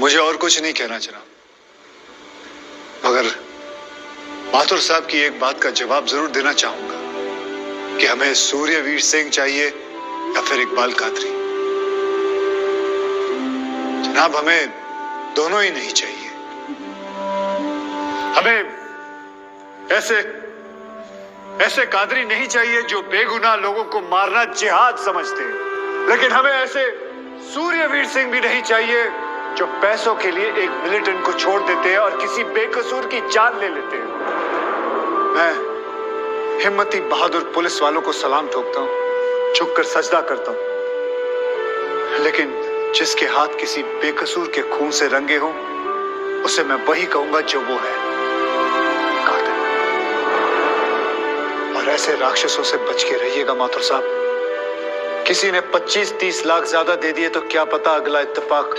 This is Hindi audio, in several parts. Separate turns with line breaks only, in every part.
मुझे और कुछ नहीं कहना जनाब, मगर माथुर साहब की एक बात का जवाब जरूर देना चाहूंगा कि हमें सूर्यवीर सिंह चाहिए या फिर इकबाल कादरी। जनाब, हमें दोनों ही नहीं चाहिए। हमें ऐसे कादरी नहीं चाहिए जो बेगुनाह लोगों को मारना जिहाद समझते हैं, लेकिन हमें ऐसे सूर्यवीर सिंह भी नहीं चाहिए जो पैसों के लिए एक मिलिटेंट को छोड़ देते हैं और किसी बेकसूर की जान ले लेते हैं। मैं हिम्मती बहादुर पुलिस वालों को सलाम ठोकता हूं, झुककर सजदा करता हूं, लेकिन जिसके हाथ किसी बेकसूर के खून से रंगे हों, उसे मैं वही कहूंगा जो वो है, कातिल। और ऐसे राक्षसों से बच के रहिएगा माथुर साहब। किसी ने 25-30 लाख ज्यादा दे दिए तो क्या पता अगला इत्तेफाक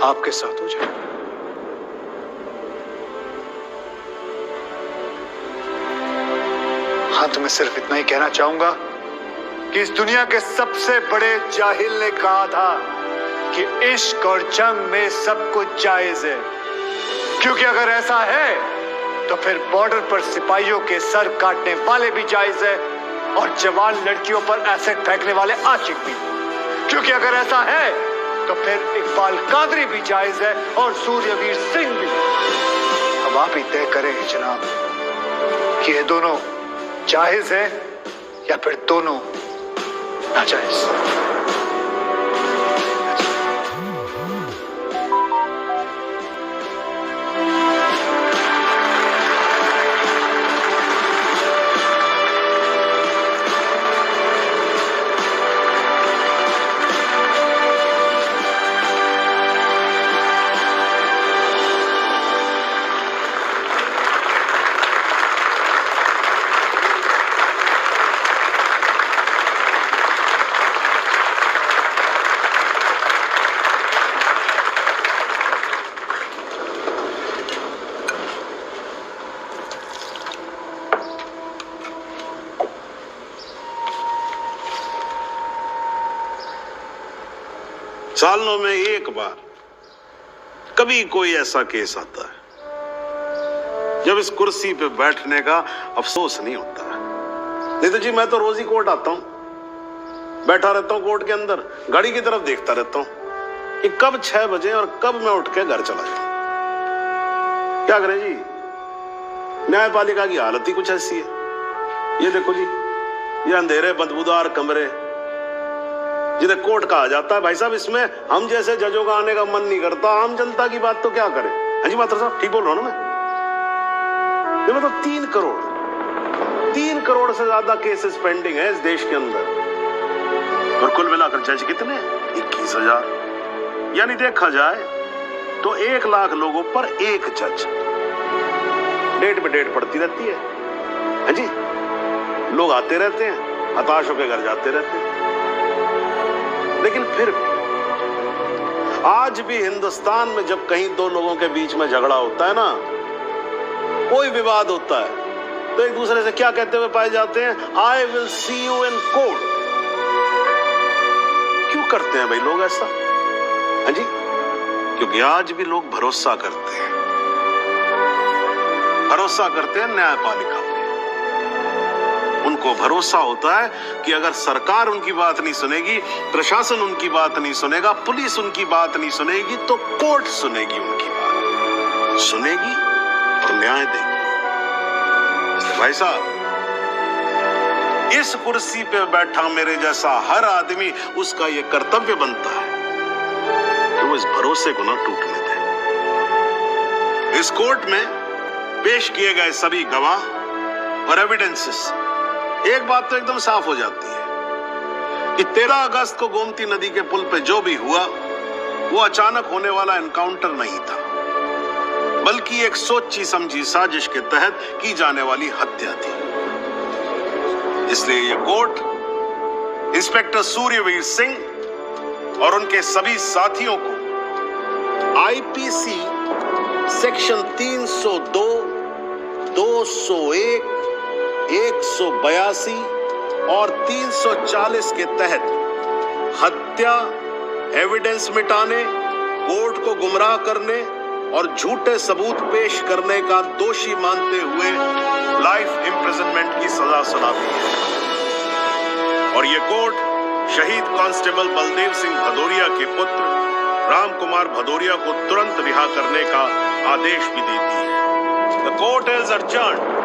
आपके साथ हो जाए। अंत में सिर्फ इतना ही कहना चाहूंगा कि इस दुनिया के सबसे बड़े जाहिल ने कहा था कि इश्क और जंग में सब कुछ जायज है, क्योंकि अगर ऐसा है तो फिर बॉर्डर पर सिपाहियों के सर काटने वाले भी जायज है और जवान लड़कियों पर एसिड फेंकने वाले आशिक भी, क्योंकि अगर ऐसा है तो फिर इकबाल कादरी भी जायज है और सूर्यवीर सिंह भी। अब आप ही तय करें जनाब कि ये दोनों जायज है या फिर दोनों नाजायज।
सालों में एक बार कभी कोई ऐसा केस आता है जब इस कुर्सी पे बैठने का अफसोस नहीं होता है। नहीं तो जी मैं तो रोज ही कोर्ट आता हूं, बैठा रहता हूं कोर्ट के अंदर, गाड़ी की तरफ देखता रहता हूं कि कब 6 बजे और कब मैं उठ के घर चला जाऊं। क्या करें जी, न्यायपालिका की हालत ही कुछ ऐसी है। ये देखो जी, ये अंधेरे बदबूदार कमरे जिन्हें कोर्ट कहा जाता है, भाई साहब इसमें हम जैसे जजों का आने का मन नहीं करता। आम जनता की बात तो क्या करें। हाँ जी माथुर साहब, ठीक बोल रहा हूं ना मैं? ये मतलब 3 करोड़ से ज्यादा केसेस पेंडिंग है इस देश के अंदर, और कुल मिलाकर जज कितने? 21,000। यानी देखा जाए तो 1 लाख लोगों पर एक जज। डेट पे डेट पड़ती रहती है। हाँ जी, लोग आते रहते हैं, हताश होकर घर जाते रहते हैं। लेकिन फिर भी आज भी हिंदुस्तान में जब कहीं 2 लोगों के बीच में झगड़ा होता है ना, कोई विवाद होता है, तो एक दूसरे से क्या कहते हुए पाए जाते हैं? I will see you in court. क्यों करते हैं भाई लोग ऐसा? हाँ जी, क्योंकि आज भी लोग भरोसा करते हैं न्यायपालिका पे। उनको भरोसा होता है कि अगर सरकार उनकी बात नहीं सुनेगी, प्रशासन उनकी बात नहीं सुनेगा, पुलिस उनकी बात नहीं सुनेगी, तो कोर्ट सुनेगी उनकी बात, सुनेगी और न्याय देगी। भाई साहब, इस कुर्सी पे बैठा मेरे जैसा हर आदमी, उसका यह कर्तव्य बनता है कि वो इस भरोसे को ना टूटने दे। इस कोर्ट में पेश किए गए सभी गवाह और एविडेंसेस, एक बात तो एकदम साफ हो जाती है कि 13 अगस्त को गोमती नदी के पुल पे जो भी हुआ वो अचानक होने वाला एनकाउंटर नहीं था, बल्कि एक सोची समझी साजिश के तहत की जाने वाली हत्या थी। इसलिए ये कोर्ट इंस्पेक्टर सूर्यवीर सिंह और उनके सभी साथियों को आईपीसी सेक्शन 302, 201, 182 और 340 के तहत हत्या, एविडेंस मिटाने, कोर्ट को गुमराह करने और झूठे सबूत पेश करने का दोषी मानते हुए लाइफ इम्प्रिजनमेंट की सजा सुनाती है। और ये कोर्ट शहीद कांस्टेबल बलदेव सिंह भदौरिया के पुत्र राम कुमार भदौरिया को तुरंत रिहा करने का आदेश भी देती है। The court is adjourned.